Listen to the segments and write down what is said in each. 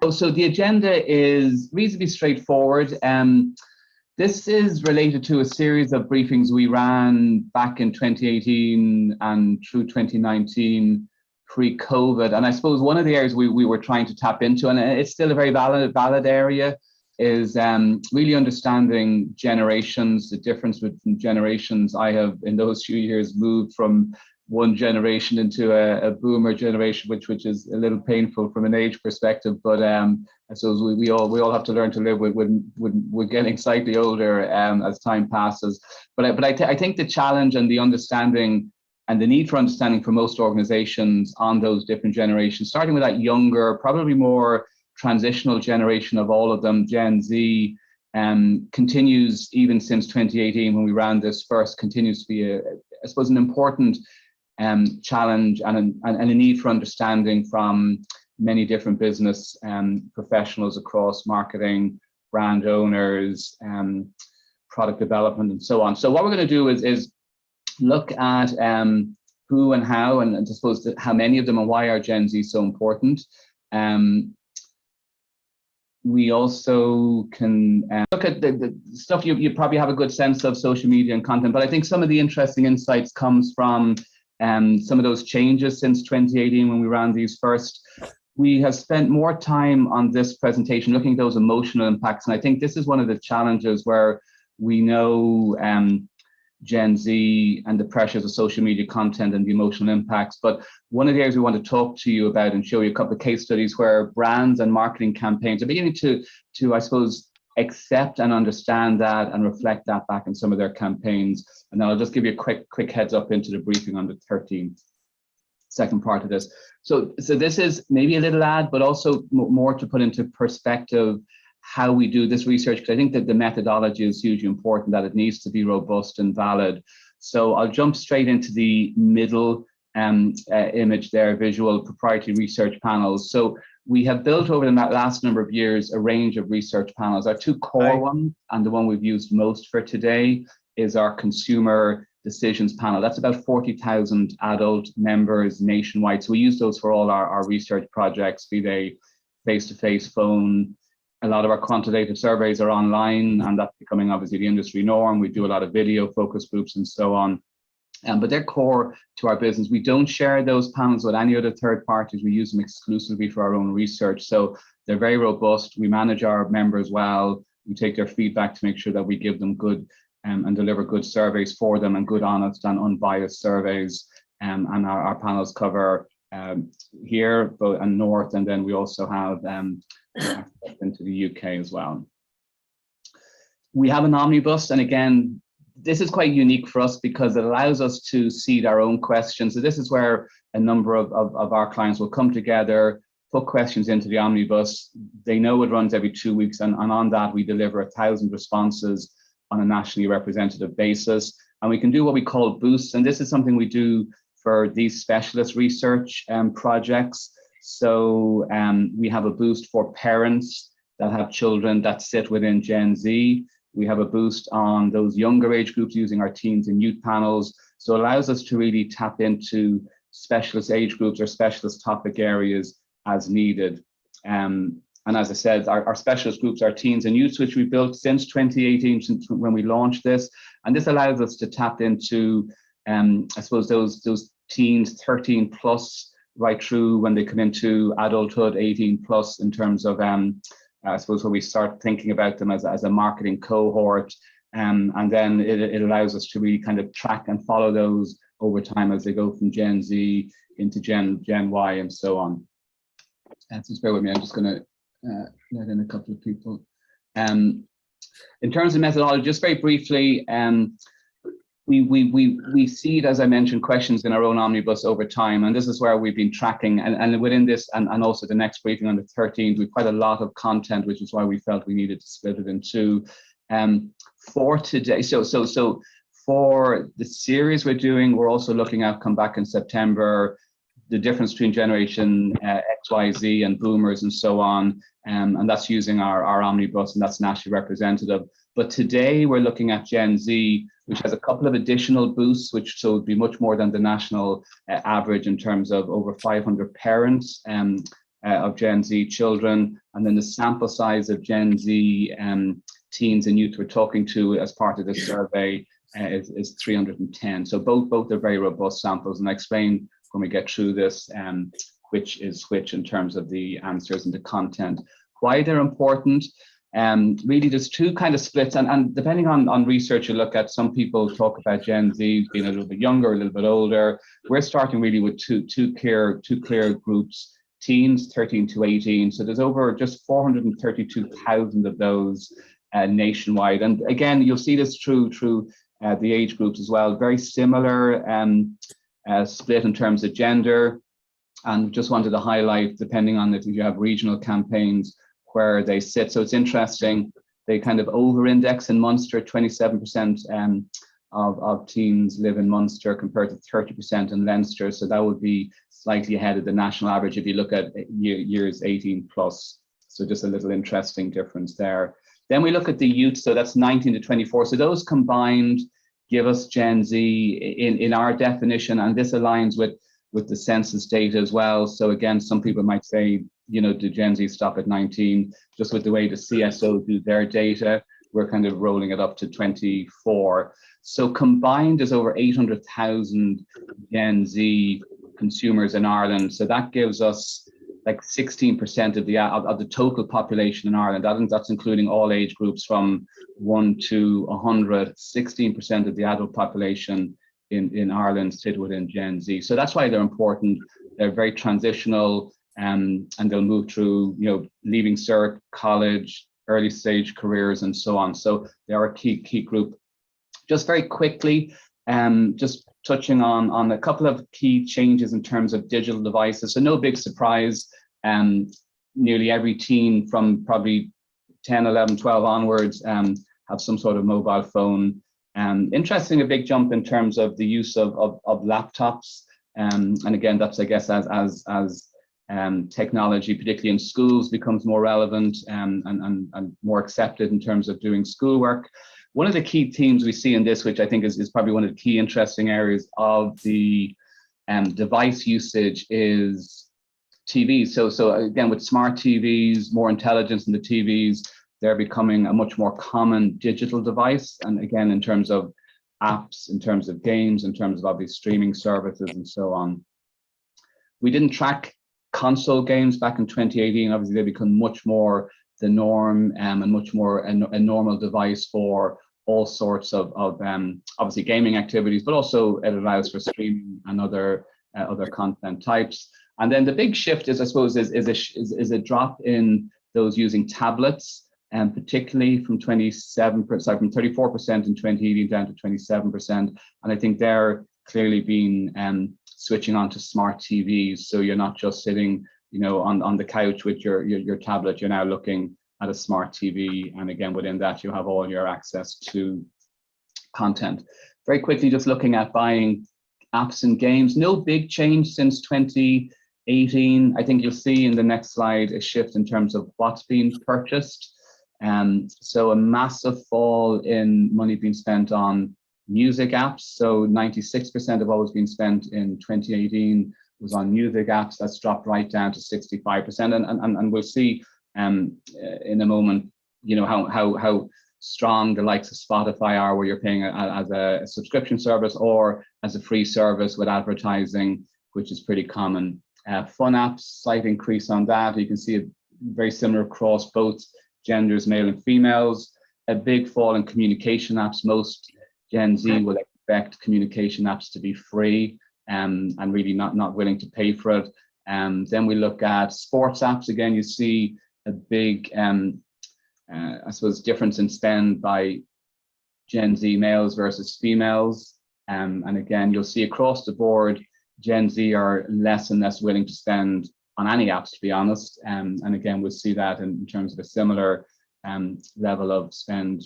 So the agenda is reasonably straightforward. This is related to a series of briefings we ran back in 2018 and through 2019 pre-COVID. And I suppose one of the areas we were trying to tap into, and it's still a very valid area, is really understanding generations, the difference between generations. I have, in those few years, moved from one generation into a boomer generation, which is a little painful from an age perspective. But I suppose we all have to learn to live with we're getting slightly older as time passes. But I think the challenge and the understanding and the need for understanding for most organizations on those different generations, starting with that younger, probably more transitional generation of all of them, Gen Z, continues even since 2018 when we ran this first, continues to be I suppose an important challenge and a need for understanding from many different business professionals across marketing, brand owners, product development, and so on. So what we're going to do is look at who and how, and I suppose how many of them and why are Gen Z so important. We also can look at the stuff you probably have a good sense of, social media and content, but I think some of the interesting insights comes from some of those changes since 2018 when we ran these first. We have spent more time on this presentation looking at those emotional impacts, and I think this is one of the challenges where we know Gen Z and the pressures of social media content and the emotional impacts. But one of the areas we want to talk to you about and show you a couple of case studies where brands and marketing campaigns are beginning to I suppose, accept and understand that and reflect that back in some of their campaigns. And then I'll just give you a quick heads up into the briefing on the 13th, second part of this. So this is maybe a little ad, but also more to put into perspective how we do this research, because I think that the methodology is hugely important, that it needs to be robust and valid. So I'll jump straight into the middle image there, visual proprietary research panels. So we have built over the last number of years a range of research panels. Our two core ones, and the one we've used most for today, is our consumer decisions panel. That's about 40,000 adult members nationwide. So we use those for all our research projects, be they face-to-face, phone. A lot of our quantitative surveys are online, and that's becoming obviously the industry norm. We do a lot of video focus groups and so on. But they're core to our business. We don't share those panels with any other third parties. We use them exclusively for our own research. So they're very robust. We manage our members well. We take their feedback to make sure that we give them good and deliver good surveys for them, and good, honest and unbiased surveys. And our panels cover here and north, and then we also have into the UK as well. We have an omnibus, and again, this is quite unique for us because it allows us to seed our own questions. So this is where a number of our clients will come together, put questions into the omnibus. They know it runs every 2 weeks, and on that we deliver 1,000 responses on a nationally representative basis. And we can do what we call boosts, and this is something we do for these specialist research projects. So we have a boost for parents that have children that sit within Gen Z. We have a boost on those younger age groups using our teens and youth panels. So it allows us to really tap into specialist age groups or specialist topic areas as needed. And as I said, our specialist groups are teens and youths, which we built since 2018, since when we launched this. And this allows us to tap into, I suppose, those teens 13 plus right through when they come into adulthood, 18 plus, in terms of I suppose when we start thinking about them as a marketing cohort, and then it allows us to really kind of track and follow those over time as they go from Gen Z into Gen Y and so on. Just bear with me, I'm just going to let in a couple of people. In terms of methodology, just very briefly, we seed, as I mentioned, questions in our own omnibus over time, and this is where we've been tracking, and within this and also the next briefing on the 13th, we've quite a lot of content, which is why we felt we needed to split it in two. For today, so for the series we're doing, we're also looking at, come back in September, the difference between generation X, Y, Z and boomers and so on, and that's using our omnibus, and that's nationally representative. But today we're looking at Gen Z, which has a couple of additional boosts, which so would be much more than the national average in terms of over 500 parents of Gen Z children, and then the sample size of Gen Z teens and youth we're talking to as part of this survey is 310. So both are very robust samples, and I explain when we get through this which is which in terms of the answers and the content. Why they're important? Really, there's two kind of splits, and depending on research you look at, some people talk about Gen Z being a little bit younger, a little bit older. We're starting really with two clear groups: teens 13 to 18. So there's over just 432,000 of those nationwide. And again, you'll see this through the age groups as well. Very similar split in terms of gender. And just wanted to highlight, depending on if you have regional campaigns, where they sit. So it's interesting, they kind of over-index in Munster. 27% of teens live in Munster compared to 30% in Leinster. So that would be slightly ahead of the national average if you look at years 18 plus. So just a little interesting difference there. Then we look at the youth, so that's 19 to 24. So those combined give us Gen Z in our definition, and this aligns with the census data as well. So again, some people might say, do Gen Z stop at 19? Just with the way the CSO do their data, we're kind of rolling it up to 24. So combined, there's over 800,000 Gen Z consumers in Ireland. So that gives us like 16% of the total population in Ireland. That's including all age groups from 1 to 100. 16% of the adult population in Ireland sit within Gen Z. So that's why they're important. They're very transitional, and they'll move through, leaving cert, college, early stage careers, and so on. So they are a key group. Just very quickly, just touching on a couple of key changes in terms of digital devices. So no big surprise, nearly every teen from probably 10, 11, 12 onwards have some sort of mobile phone. Interesting, a big jump in terms of the use of laptops. And again, that's, I guess, as technology, particularly in schools, becomes more relevant and more accepted in terms of doing schoolwork. One of the key themes we see in this, which I think is probably one of the key interesting areas of the device usage, is TVs. So again, with smart TVs, more intelligence in the TVs, they're becoming a much more common digital device. And again, in terms of apps, in terms of games, in terms of obviously streaming services and so on. We didn't track console games back in 2018. Obviously, they become much more the norm and much more a normal device for all sorts of obviously gaming activities, but also it allows for streaming and other content types. And then the big shift is, I suppose, is a drop in those using tablets, and particularly from 34% in 2018 down to 27%. And I think they're clearly been switching on to smart TVs. So you're not just sitting, on the couch with your tablet. You're now looking at a smart TV, and again, within that, you have all your access to content. Very quickly, just looking at buying apps and games. No big change since 2018. I think you'll see in the next slide a shift in terms of what's being purchased. So a massive fall in money being spent on music apps. So 96% of what was being spent in 2018 was on music apps. That's dropped right down to 65%. And we'll see in a moment, how strong the likes of Spotify are, where you're paying as a subscription service or as a free service with advertising, which is pretty common. Fun apps, slight increase on that. You can see it very similar across both genders, male and females. A big fall in communication apps. Most Gen Z will expect communication apps to be free and really not willing to pay for it. Then we look at sports apps. Again, you see a big, I suppose, difference in spend by Gen Z males versus females. And again, you'll see across the board, Gen Z are less and less willing to spend on any apps, to be honest. And again, we'll see that in terms of a similar level of spend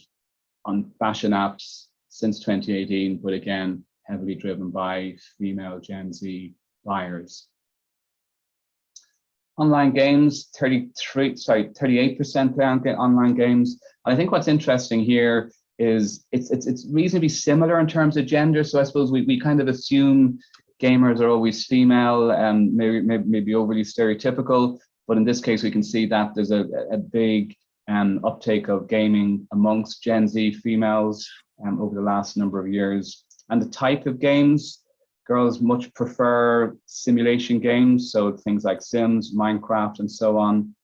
on fashion apps since 2018, but again, heavily driven by female Gen Z buyers. Online games, 38% down online games. And I think what's interesting here is it's reasonably similar in terms of gender. So I suppose we kind of assume gamers are always female and maybe overly stereotypical, But in this case, we can see that there's a big uptake of gaming amongst Gen Z females over the last number of years. And the type of games, girls much prefer simulation games, so things like Sims, Minecraft, and so on,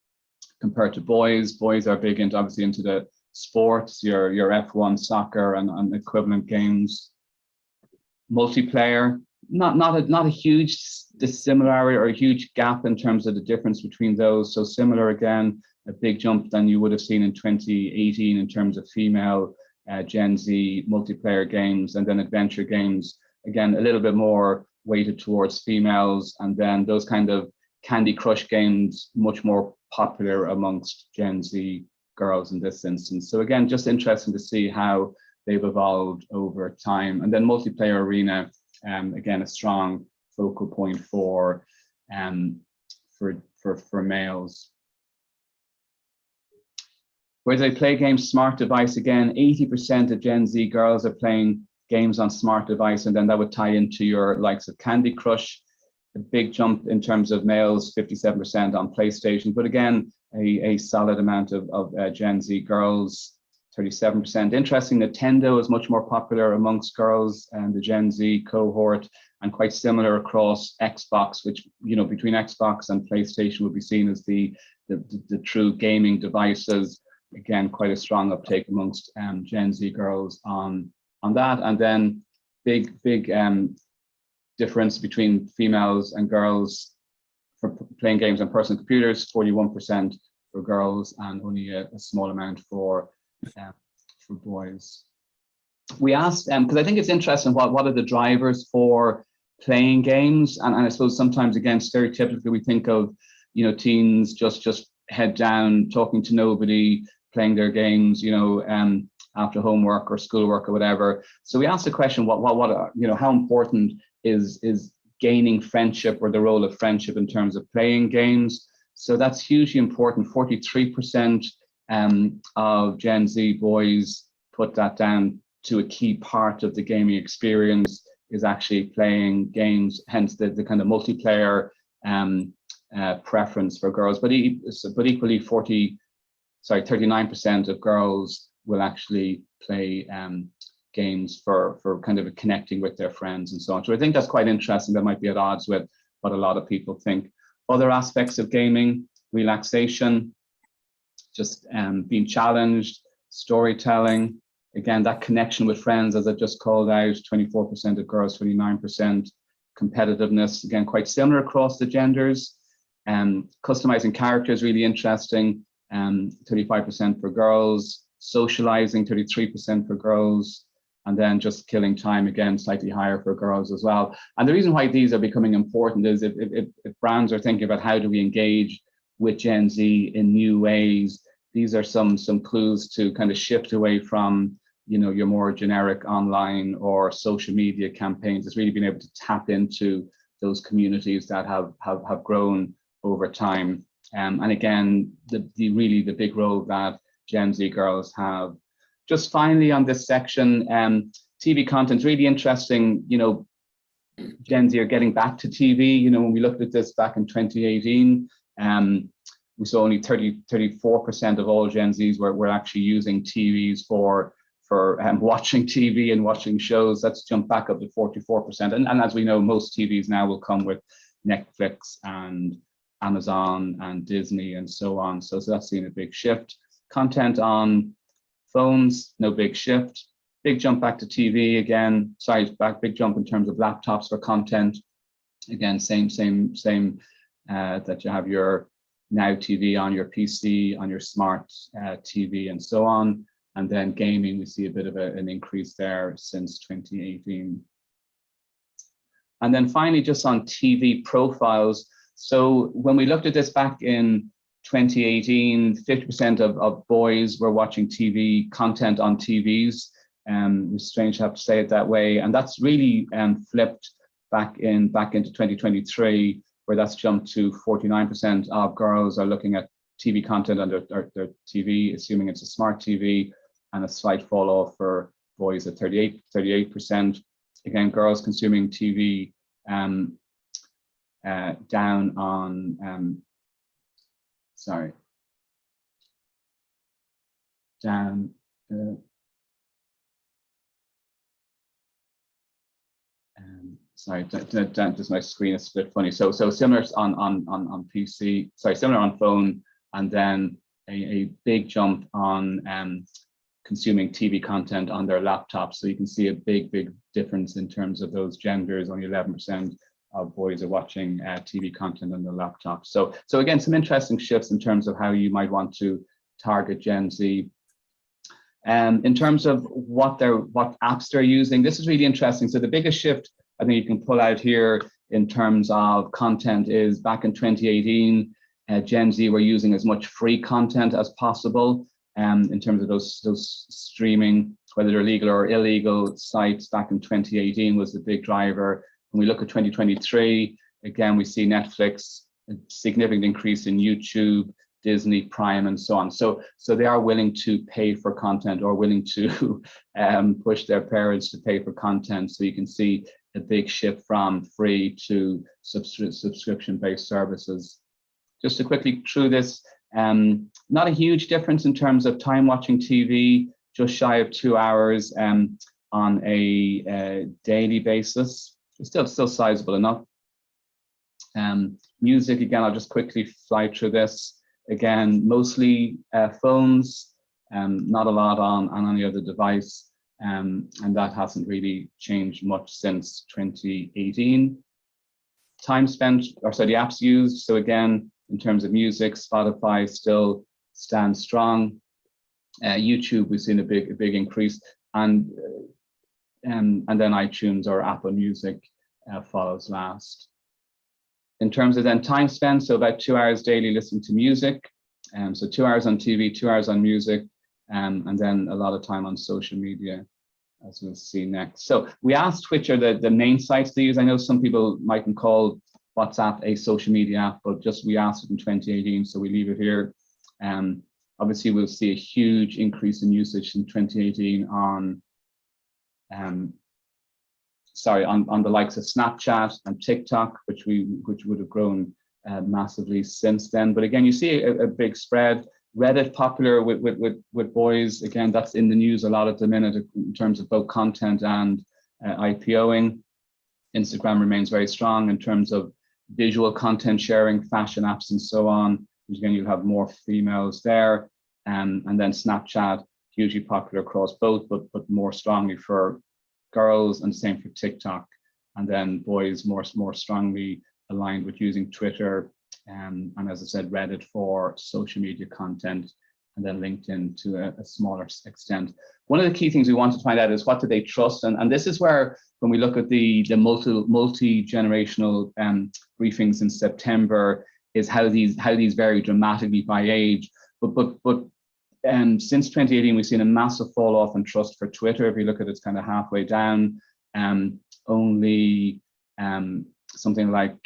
compared to boys. Boys are big into, obviously, into the sports, your F1 soccer and equivalent games. Multiplayer, not a huge dissimilarity or a huge gap in terms of the difference between those. So similar again, a big jump than you would have seen in 2018 in terms of female Gen Z multiplayer games, and then adventure games, again, a little bit more weighted towards females, and then those kind of Candy Crush games, much more popular amongst Gen Z girls in this instance. So again, just interesting to see how they've evolved over time. And then multiplayer arena, again, a strong focal point for males. Where they play games, smart device, again, 80% of Gen Z girls are playing games on smart device, and then that would tie into your likes of Candy Crush. A big jump in terms of males, 57% on PlayStation, but again, a solid amount of Gen Z girls, 37%. Interesting, Nintendo is much more popular amongst girls and the Gen Z cohort, and quite similar across Xbox, which, you know, between Xbox and PlayStation would be seen as the true gaming devices. Again, quite a strong uptake amongst Gen Z girls on that. And then big difference between females and girls for playing games on personal computers, 41% for girls and only a small amount for boys. We asked, because I think it's interesting, what are the drivers for playing games? And I suppose sometimes, again, stereotypically, we think of, you know, teens just head down, talking to nobody, playing their games, you know, after homework or schoolwork or whatever. So we asked the question, you know, how important is gaining friendship, or the role of friendship in terms of playing games? So that's hugely important. 43% of Gen Z boys put that down to a key part of the gaming experience is actually playing games, hence the kind of multiplayer preference for girls. But equally, 39% of girls will actually play games for kind of connecting with their friends and so on. So I think that's quite interesting. That might be at odds with what a lot of people think. Other aspects of gaming, relaxation, just being challenged, storytelling. Again, that connection with friends, as I just called out, 24% of girls, 29%. Competitiveness, again, quite similar across the genders. Customizing characters, really interesting, 35% for girls. Socializing, 33% for girls. And then just killing time, again, slightly higher for girls as well. And the reason why these are becoming important is if brands are thinking about how do we engage with Gen Z in new ways, these are some clues to kind of shift away from, you know, your more generic online or social media campaigns. It's really been able to tap into those communities that have grown over time. And again, the big role that Gen Z girls have. Just finally on this section, TV content is really interesting. You know, Gen Z are getting back to TV. You know, when we looked at this back in 2018, we saw only 34% of all Gen Zs were actually using TVs for watching TV and watching shows. That's jumped back up to 44%. And as we know, most TVs now will come with Netflix and Amazon and Disney and so on. So that's seen a big shift. Content on phones, no big shift. Big jump back to TV again. Big jump in terms of laptops for content. Again, same that you have your Now TV on your PC, on your smart TV and so on. And then gaming, we see a bit of an increase there since 2018. And then finally, just on TV profiles. So when we looked at this back in 2018, 50% of boys were watching TV content on TVs. It's strange to have to say it that way. And that's really flipped back into 2023, where that's jumped to 49% of girls are looking at TV content on their TV, assuming it's a smart TV, and a slight fall off for boys at 38%. Again, girls consuming TV down on sorry, down. Sorry, just my screen is a bit funny. So similar on PC, sorry, similar on phone, and then a big jump on consuming TV content on their laptops. So you can see a big difference in terms of those genders. Only 11% of boys are watching TV content on their laptops. So again, some interesting shifts in terms of how you might want to target Gen Z. In terms of what apps they're using, this is really interesting. So the biggest shift I think you can pull out here in terms of content is back in 2018, Gen Z were using as much free content as possible in terms of those streaming, whether they're legal or illegal sites. Back in 2018 was the big driver. When we look at 2023, again, we see Netflix, a significant increase in YouTube, Disney, Prime, and so on. So they are willing to pay for content, or willing to push their parents to pay for content. So you can see a big shift from free to subscription-based services. Just to quickly through this, not a huge difference in terms of time watching TV, just shy of 2 hours on a daily basis. It's still sizable enough. Music, again, I'll just quickly fly through this. Again, mostly phones, not a lot on any other device. And that hasn't really changed much since 2018. Time spent, or sorry, the apps used. So again, in terms of music, Spotify still stands strong. YouTube, we've seen a big increase, and then iTunes or Apple Music follows last. In terms of then time spent, so about 2 hours daily listening to music. So 2 hours on TV, 2 hours on music, and then a lot of time on social media, as we'll see next. So we asked which are the main sites they use. I know some people mightn't call WhatsApp a social media app, but just we asked it in 2018, so we leave it here. Obviously, we'll see a huge increase in usage in 2018 on the likes of Snapchat and TikTok, which would have grown massively since then. But again, you see a big spread. Reddit popular with boys. Again, that's in the news a lot at the minute in terms of both content and IPOing. Instagram remains very strong in terms of visual content sharing, fashion apps, and so on. Again, you'll have more females there. And then Snapchat, hugely popular across both, but more strongly for girls, and same for TikTok. And then boys more strongly aligned with using Twitter, and as I said, Reddit for social media content, and then LinkedIn to a smaller extent. One of the key things we want to find out is what do they trust, and this is where, when we look at the multi-generational briefings in September, is how these vary dramatically by age. But since 2018, we've seen a massive fall off in trust for Twitter. If you look at it, it's kind of halfway down. Only something like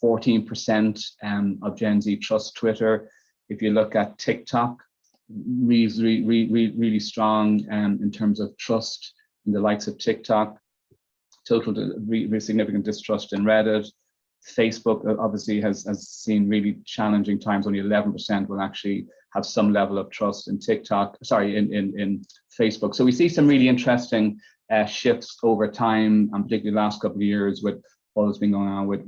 14% of Gen Z trust Twitter. If you look at TikTok, really strong in terms of trust in the likes of TikTok. Really significant distrust in Reddit. Facebook obviously has seen really challenging times. Only 11% will actually have some level of trust in TikTok. Sorry, in Facebook. So we see some really interesting shifts over time, and particularly the last couple of years with all that's been going on with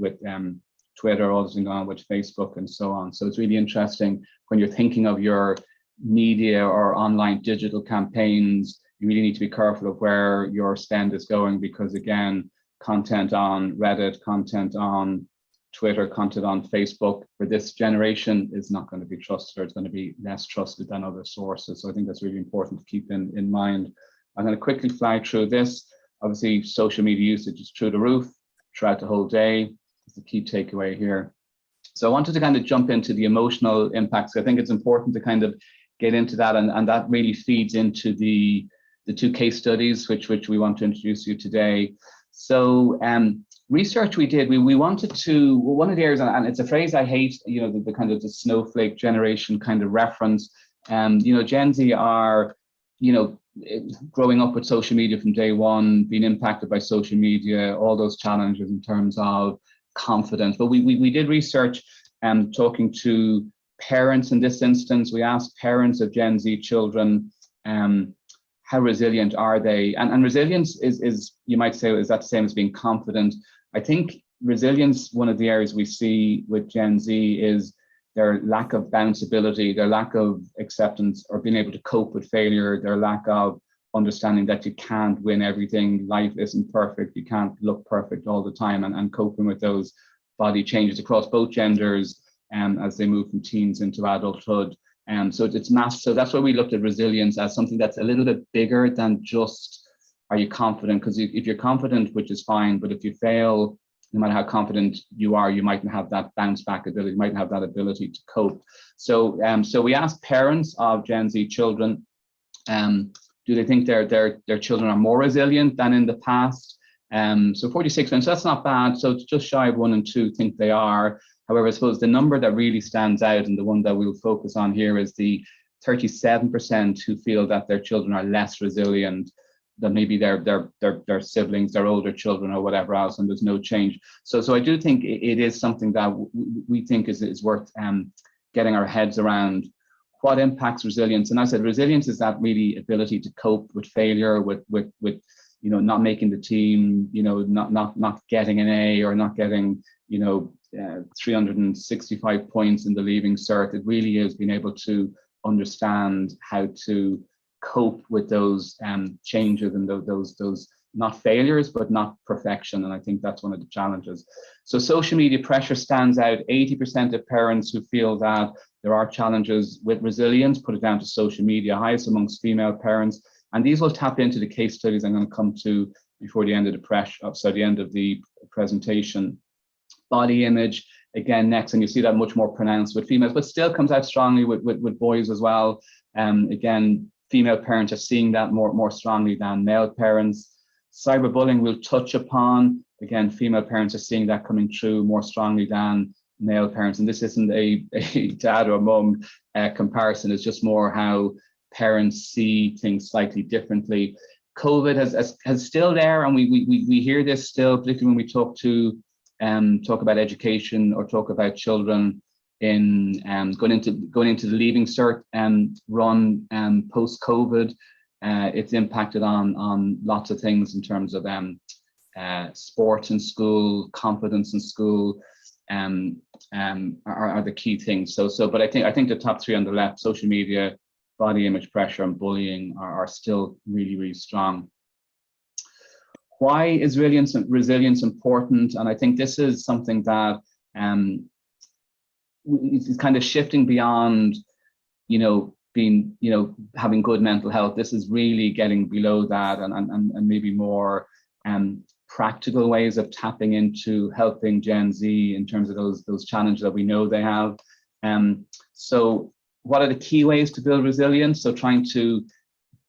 Twitter, all that's been going on with Facebook, and so on. So it's really interesting when you're thinking of your media or online digital campaigns. You really need to be careful of where your spend is going, because again, content on Reddit, content on Twitter, content on Facebook for this generation is not going to be trusted, or it's going to be less trusted than other sources. So I think that's really important to keep in mind. I'm going to quickly fly through this. Obviously, social media usage is through the roof throughout the whole day. That's the key takeaway here. So I wanted to kind of jump into the emotional impacts. I think it's important to kind of get into that, and that really feeds into the two case studies which we want to introduce you today. So research we did, we wanted to, one of the areas, and it's a phrase I hate, the kind of the snowflake generation kind of reference. Gen Z are, growing up with social media from day one, being impacted by social media, all those challenges in terms of confidence. But we did research talking to parents in this instance. We asked parents of Gen Z children, how resilient are they? And resilience is, you might say, is that the same as being confident? I think resilience, one of the areas we see with Gen Z is their lack of bounceability, their lack of acceptance or being able to cope with failure, their lack of understanding that you can't win everything. Life isn't perfect. You can't look perfect all the time, and coping with those body changes across both genders as they move from teens into adulthood. So it's massive. So that's why we looked at resilience as something that's a little bit bigger than just, are you confident? Because if you're confident, which is fine, but if you fail, no matter how confident you are, you mightn't have that bounce back ability, you mightn't have that ability to cope. So we asked parents of Gen Z children, do they think their children are more resilient than in the past? So 46%, so that's not bad. So it's just shy of 1 and 2 think they are. However, I suppose the number that really stands out, and the one that we'll focus on here, is the 37% who feel that their children are less resilient than maybe their siblings, their older children, or whatever else, and there's no change. So I do think it is something that we think is worth getting our heads around. What impacts resilience? And I said resilience is that really ability to cope with failure, with not making the team, not getting an A, or not getting 365 points in the Leaving Cert. It really is being able to understand how to cope with those changes and those not failures, but not perfection. And I think that's one of the challenges. So social media pressure stands out. 80% of parents who feel that there are challenges with resilience put it down to social media, highest amongst female parents. And these will tap into the case studies I'm going to come to before the end of the end of the presentation. Body image, again, next, and you see that much more pronounced with females, but still comes out strongly with boys as well. Again, female parents are seeing that more strongly than male parents. Cyberbullying we'll touch upon. Again, female parents are seeing that coming through more strongly than male parents. And this isn't a dad or mum comparison, it's just more how parents see things slightly differently. COVID has still there, and we hear this still, particularly when we talk about education or talk about children in going into the Leaving Cert run post COVID. It's impacted on lots of things in terms of sport in school, confidence in school, are the key things. But I think the top 3 on the left, social media, body image pressure, and bullying, are still really, really strong. Why is resilience important? And I think this is something that is kind of shifting beyond, having good mental health. This is really getting below that, and maybe more practical ways of tapping into helping Gen Z in terms of those challenges that we know they have. So what are the key ways to build resilience? So trying to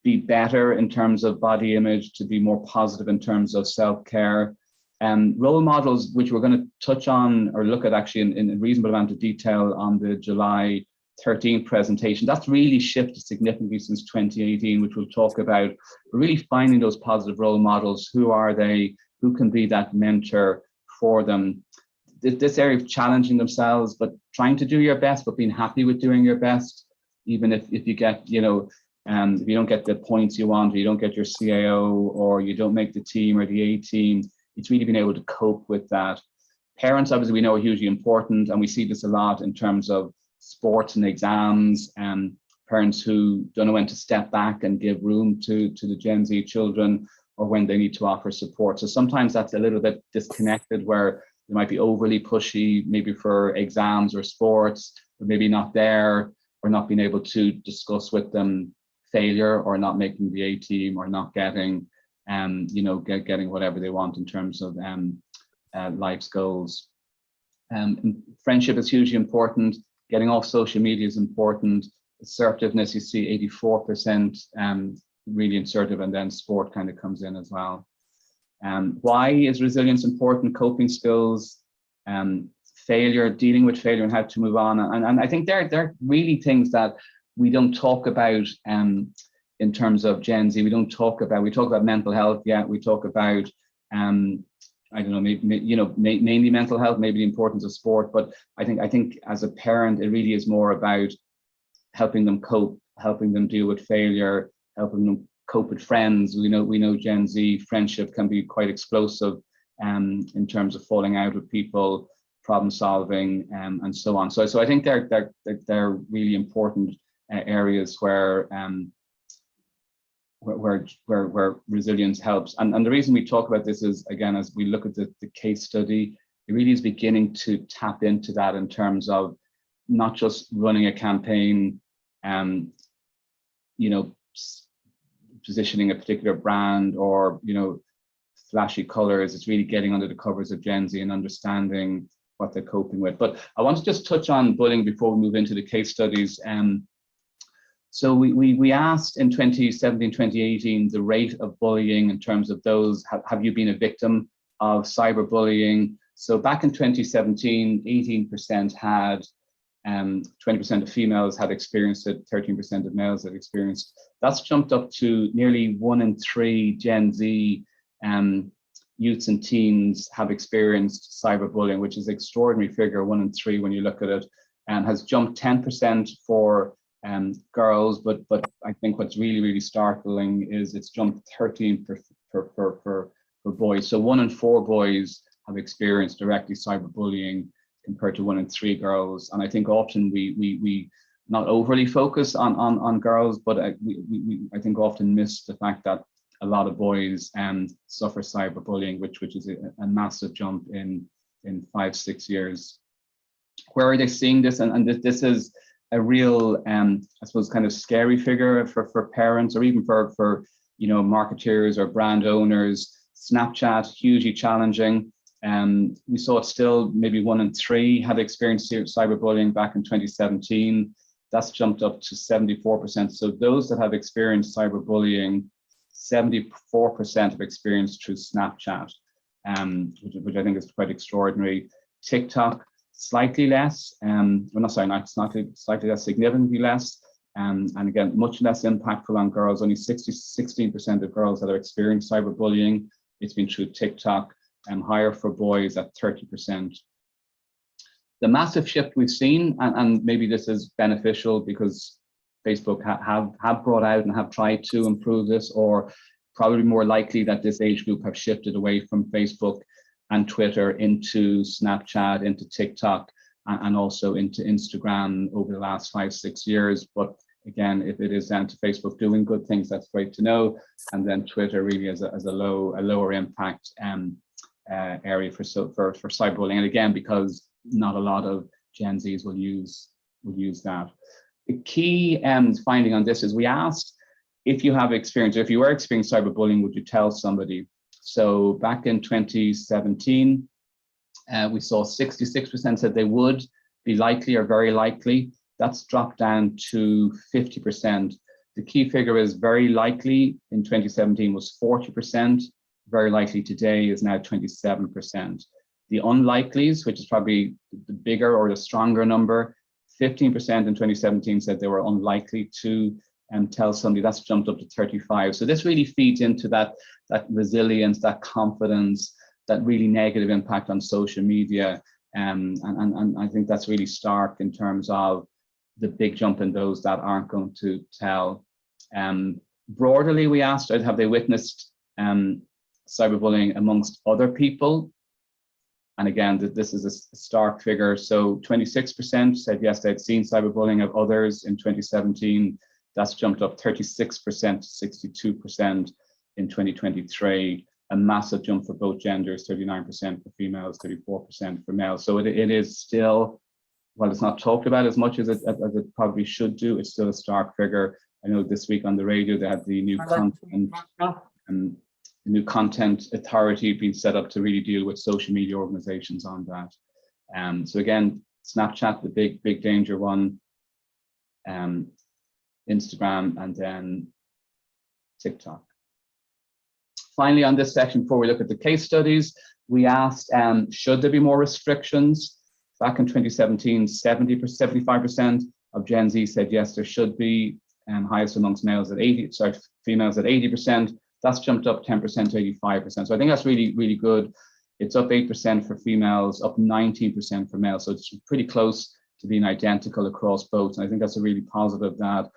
be better in terms of body image, to be more positive in terms of self-care. Role models, which we're going to touch on or look at actually in a reasonable amount of detail on the July 13th presentation. That's really shifted significantly since 2018, which we'll talk about. We're really finding those positive role models. Who are they? Who can be that mentor for them? This area of challenging themselves, but trying to do your best, but being happy with doing your best, even if you get, if you don't get the points you want, or you don't get your CAO, or you don't make the team or the A team, it's really being able to cope with that. Parents, obviously, we know are hugely important, and we see this a lot in terms of sports and exams, and parents who don't know when to step back and give room to the Gen Z children, or when they need to offer support. So sometimes that's a little bit disconnected, where they might be overly pushy, maybe for exams or sports, but maybe not there, or not being able to discuss with them failure, or not making the A team, or not getting, getting whatever they want in terms of life's goals. Friendship is hugely important. Getting off social media is important. Assertiveness, you see 84% really assertive, and then sport kind of comes in as well. Why is resilience important? Coping skills, failure, dealing with failure, and how to move on. And I think they're really things that we don't talk about in terms of Gen Z. We talk about mental health, yeah. We talk about I don't know, mainly mental health, maybe the importance of sport. But I think as a parent, it really is more about helping them cope, helping them deal with failure, helping them cope with friends. We know Gen Z friendship can be quite explosive in terms of falling out with people, problem solving, and so on. So I think they're really important areas where resilience helps. And the reason we talk about this is, again, as we look at the case study, it really is beginning to tap into that in terms of not just running a campaign, positioning a particular brand or, flashy colors. It's really getting under the covers of Gen Z and understanding what they're coping with. But I want to just touch on bullying before we move into the case studies. So we asked in 2017, 2018, the rate of bullying in terms of those, have you been a victim of cyberbullying? So back in 2017, 18% had, 20% of females had experienced it, 13% of males had experienced. That's jumped up to nearly 1 in 3 Gen Z youths and teens have experienced cyberbullying, which is an extraordinary figure, 1 in 3 when you look at it, and has jumped 10% for girls, but I think what's really startling is it's jumped 13 for boys. So 1 in 4 boys have experienced directly cyberbullying compared to 1 in 3 girls. And I think often we not overly focus on girls, but I think often miss the fact that a lot of boys suffer cyberbullying, which is a massive jump in 5-6 years. Where are they seeing this? And this is a real, I suppose, kind of scary figure for parents or even for marketeers or brand owners. Snapchat, hugely challenging. We saw it still, maybe 1 in 3 had experienced cyberbullying back in 2017. That's jumped up to 74%. So those that have experienced cyberbullying, 74% have experienced through Snapchat, which I think is quite extraordinary. TikTok, slightly less, slightly less, significantly less, and again, much less impactful on girls. Only 16% of girls that have experienced cyberbullying, it's been through TikTok, and higher for boys at 30%. The massive shift we've seen, and maybe this is beneficial because Facebook have brought out and have tried to improve this, or probably more likely that this age group have shifted away from Facebook and Twitter into Snapchat, into TikTok, and also into Instagram over the last 5-6 years. But again, if it is down to Facebook doing good things, that's great to know. And then Twitter really as a lower impact area for cyberbullying. And again, because not a lot of Gen Zs will use that. The key finding on this is we asked if you have experience, or if you were experiencing cyberbullying, would you tell somebody? So back in 2017, we saw 66% said they would be likely or very likely. That's dropped down to 50%. The key figure is very likely in 2017 was 40%. Very likely today is now 27%. The unlikelies, which is probably the bigger or the stronger number, 15% in 2017 said they were unlikely to tell somebody. That's jumped up to 35. So this really feeds into that resilience, that confidence, that really negative impact on social media. And I think that's really stark in terms of the big jump in those that aren't going to tell. Broadly, we asked, have they witnessed cyberbullying amongst other people? And again, this is a stark figure. So 26% said yes, they'd seen cyberbullying of others in 2017. That's jumped up 36% to 62% in 2023. A massive jump for both genders, 39% for females, 34% for males. So it is still, while it's not talked about as much as it probably should do, it's still a stark figure. I know this week on the radio, they had the new content authority being set up to really deal with social media organizations on that. So again, Snapchat, the big danger one, Instagram, and then TikTok. Finally, on this section, before we look at the case studies, we asked, should there be more restrictions? Back in 2017, 75% of Gen Z said yes, there should be, highest amongst females at 80%. That's jumped up 10% to 85%. So I think that's really good. It's up 8% for females, up 19% for males. So it's pretty close to being identical across both. And I think that's a really positive that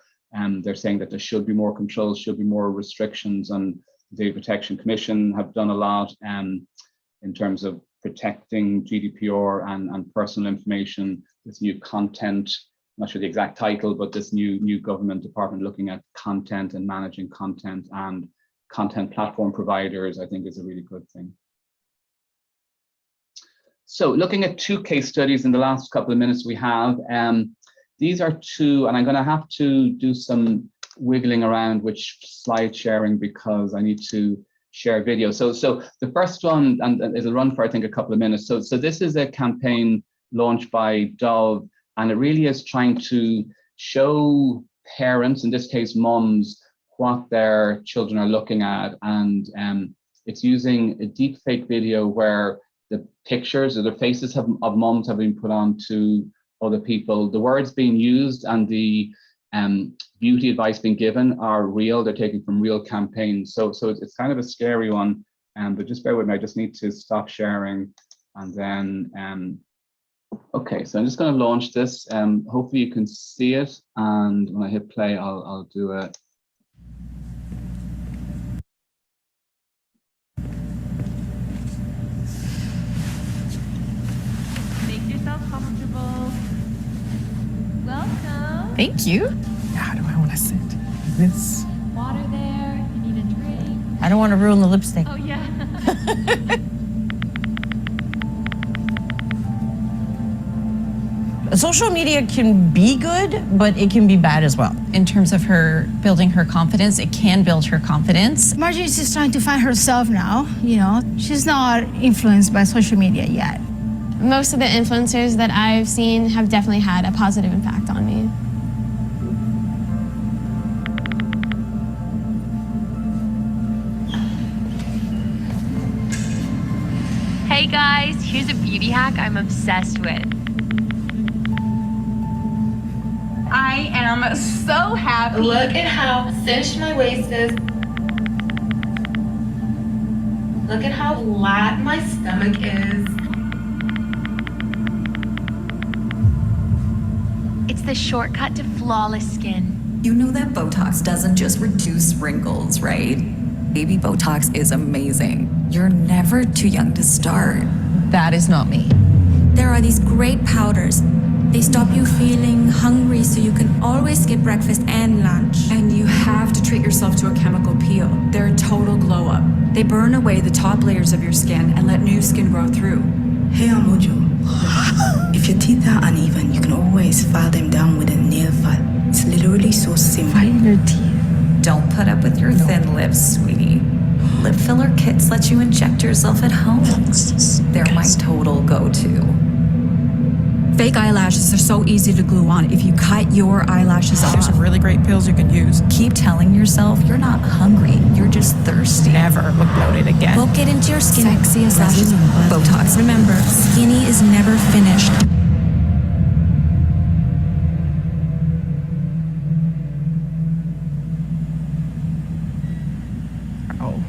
they're saying that there should be more controls, should be more restrictions. And the Data Protection Commission have done a lot in terms of protecting GDPR and personal information. This new content, I'm not sure the exact title, but this new government department looking at content and managing content and content platform providers, I think is a really good thing. So looking at two case studies in the last couple of minutes we have, these are two, and I'm going to have to do some wiggling around which slide sharing because I need to share video. So the first one, and it'll run for I think a couple of minutes. So this is a campaign launched by Dove, and it really is trying to show parents, in this case mums, what their children are looking at, and it's using a deep fake video where the pictures or the faces of mums have been put on to other people. The words being used and the beauty advice being given are real. They're taken from real campaigns. So it's kind of a scary one, but just bear with me. I just need to stop sharing and then, okay, so I'm just going to launch this. Hopefully you can see it. And when I hit play, I'll do it. Comfortable. Welcome. Thank you. How do I want to sit? This. Water there. You need a drink. I don't want to ruin the lipstick. Oh yeah. Social media can be good, but it can be bad as well. In terms of her building her confidence, it can build her confidence. Margie is just trying to find herself now, you know. She's not influenced by social media yet. Most of the influencers that I've seen have definitely had a positive impact on me. Hey guys, here's a beauty hack I'm obsessed with. I am so happy. Look at how cinched my waist is. Look at how flat my stomach is. It's the shortcut to flawless skin. You know that Botox doesn't just reduce wrinkles, right? Baby Botox is amazing. You're never too young to start. That is not me. There are these great powders. They stop you feeling hungry so you can always skip breakfast and lunch. And you have to treat yourself to a chemical peel. They're a total glow up. They burn away the top layers of your skin and let new skin grow through. Hey, Mojo. If your teeth are uneven, you can always file them down with a nail file. It's literally so simple. File your teeth. Don't put up with your thin lips, sweetie. Lip filler kits let you inject yourself at home. They're my total go-to. Fake eyelashes are so easy to glue on if you cut your eyelashes off. There's some really great pills you can use. Keep telling yourself you're not hungry, you're just thirsty. Never look bloated again. Go get into your skin. Sexiest lashes. Botox. Remember, skinny is never finished. Oh.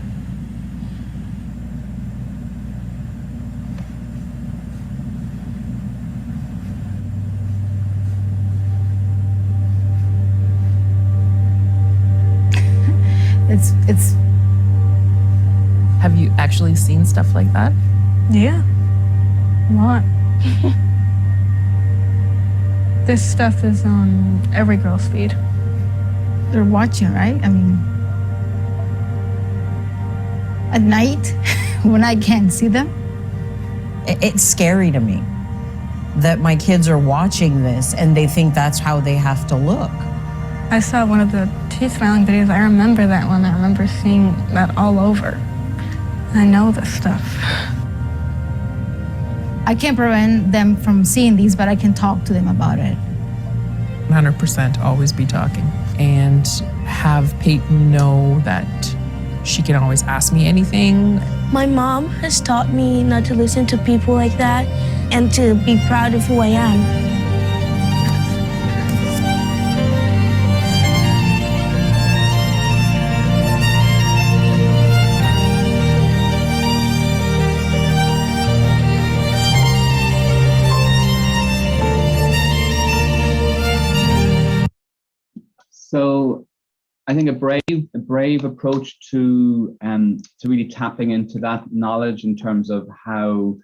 It's Have you actually seen stuff like that? yeah, a lot. This stuff is on every girl's feed. They're watching, right? I mean, at night when I can't see them. It's scary to me that my kids are watching this and they think that's how they have to look. I saw one of the teeth smiling videos. I remember that one. I remember seeing that all over. I know this stuff. I can't prevent them from seeing these, but I can talk to them about it. 100% always be talking. And have Peyton know that she can always ask me anything. My mom has taught me not to listen to people like that and to be proud of who I am. So I think a brave approach to really tapping into that knowledge in terms of how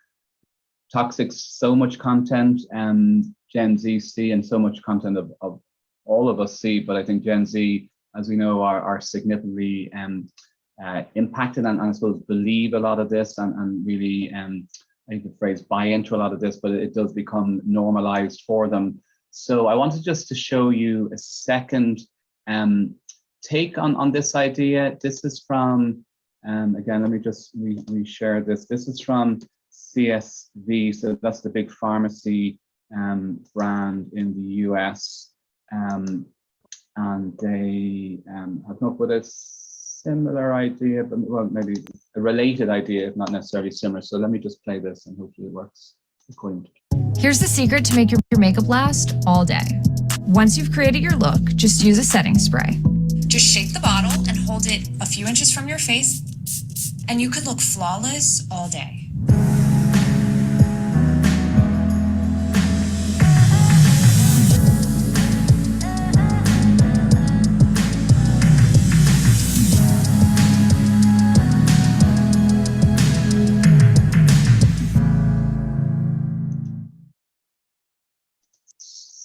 toxic so much content Gen Z see, and so much content of all of us see, but I think Gen Z, as we know, are significantly impacted and I suppose believe a lot of this and really, I think the phrase buy into a lot of this, but it does become normalized for them. So I wanted just to show you a second take on this idea. This is from, again, let me just reshare this. This is from CSV, so that's the big pharmacy brand in the US. And they have come up with a similar idea, but well, maybe a related idea, if not necessarily similar. So let me just play this and hopefully it works according to. Here's the secret to make your makeup last all day. Once you've created your look, just use a setting spray. Just shake the bottle and hold it a few inches from your face, and you could look flawless all day.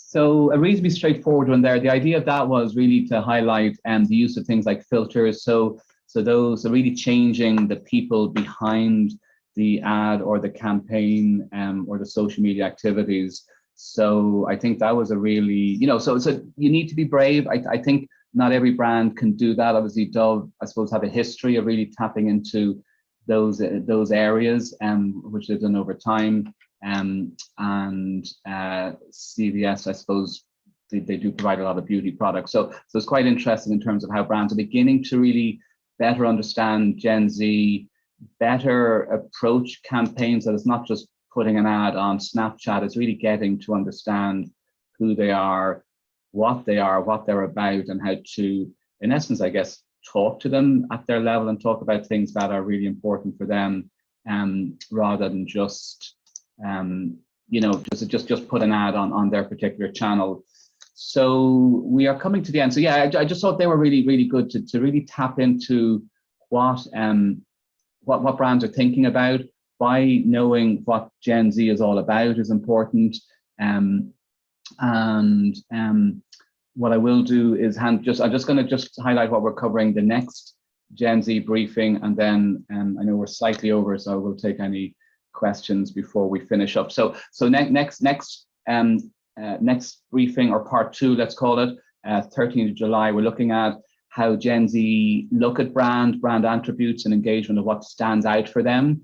So a reasonably straightforward one there. The idea of that was really to highlight the use of things like filters. So those are really changing the people behind the ad or the campaign or the social media activities. So I think that was a really, so you need to be brave. I think not every brand can do that. Obviously Dove, I suppose, have a history of really tapping into those areas which they've done over time. And CVS, I suppose, they do provide a lot of beauty products. So it's quite interesting in terms of how brands are beginning to really better understand Gen Z, better approach campaigns. That it's not just putting an ad on Snapchat, it's really getting to understand who they are, what they're about, and how to, in essence, I guess, talk to them at their level and talk about things that are really important for them, rather than just just put an ad on their particular channel. So we are coming to the end. So yeah, I just thought they were really, really good to really tap into what brands are thinking about. By knowing what Gen Z is all about is important. What I will do is I'm just going to highlight what we're covering the next Gen Z briefing, and then I know we're slightly over, so I will take any questions before we finish up. So next briefing, or part 2, let's call it, 13th of July, we're looking at how Gen Z look at brand attributes and engagement, of what stands out for them.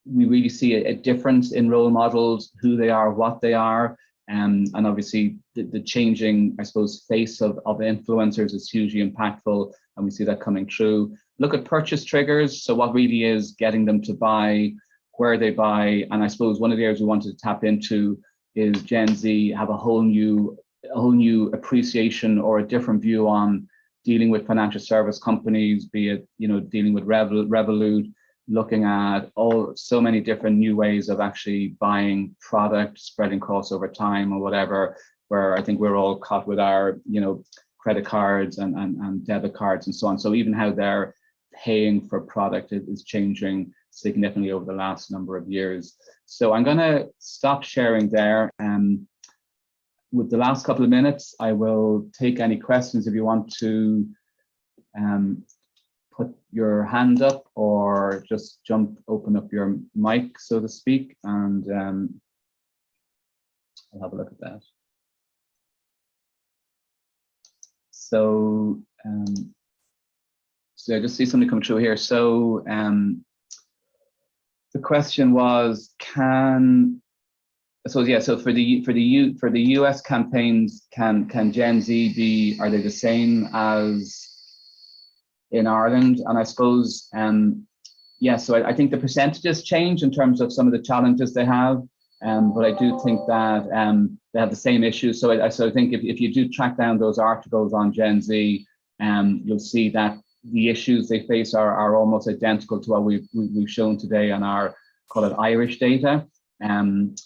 We really see a difference in role models, who they are, what they are, and obviously the changing, I suppose, face of influencers is hugely impactful, and we see that coming through. Look at purchase triggers, so what really is getting them to buy, where they buy, and I suppose one of the areas we wanted to tap into is Gen Z have a whole new appreciation or a different view on dealing with financial service companies, be it dealing with Revolut, looking at so many different new ways of actually buying product, spreading costs over time or whatever, where I think we're all caught with our credit cards and debit cards and so on. So even how they're paying for product is changing significantly over the last number of years. So I'm going to stop sharing there. With the last couple of minutes, I will take any questions if you want to put your hand up or just open up your mic, so to speak, and I'll have a look at that. So I just see something come through here. So the question was, so for the US campaigns, can Gen Z are they the same as in Ireland? And I suppose so I think the percentages change in terms of some of the challenges they have, but I do think that they have the same issues. So I think if you do track down those articles on Gen Z, you'll see that the issues they face are almost identical to what we've shown today on our, call it, iReach data. And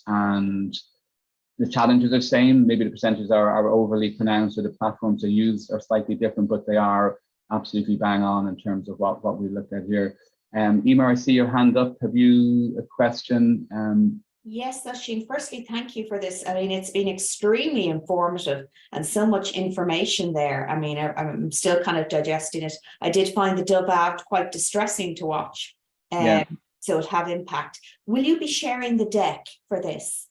the challenges are the same. Maybe the percentages are overly pronounced, or the platforms they use are slightly different, but they are absolutely bang on in terms of what we looked at here. Emer, I see your hand up. Have you a question? Yes, Oisín, firstly, thank you for this. I mean, it's been extremely informative and so much information there. I mean, I'm still kind of digesting it. I did find the Dove ad quite distressing to watch. So it had impact. Will you be sharing the deck for this?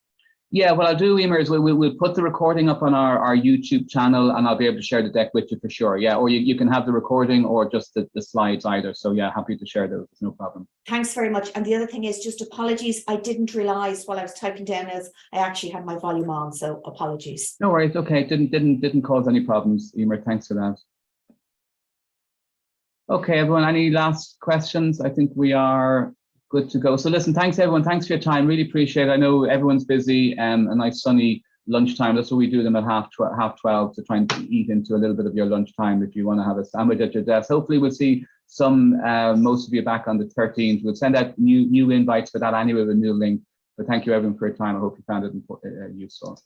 Yeah, what I'll do, Emer, is we'll put the recording up on our YouTube channel, and I'll be able to share the deck with you for sure. Yeah, or you can have the recording or just the slides either. So yeah, happy to share those. There's no problem. Thanks very much. And the other thing is just apologies. I didn't realize while I was typing down as I actually had my volume on. So apologies. No worries. Okay, didn't cause any problems, Emer. Thanks for that. Okay, everyone. Any last questions? I think we are good to go. So listen, thanks everyone. Thanks for your time. Really appreciate it. I know everyone's busy. A nice sunny lunchtime. That's what we do them at half 12 to try and eat into a little bit of your lunchtime if you want to have a sandwich at your desk. Hopefully we'll see most of you back on the 13th. We'll send out new invites for that anyway with a new link. But thank you everyone for your time. I hope you found it useful.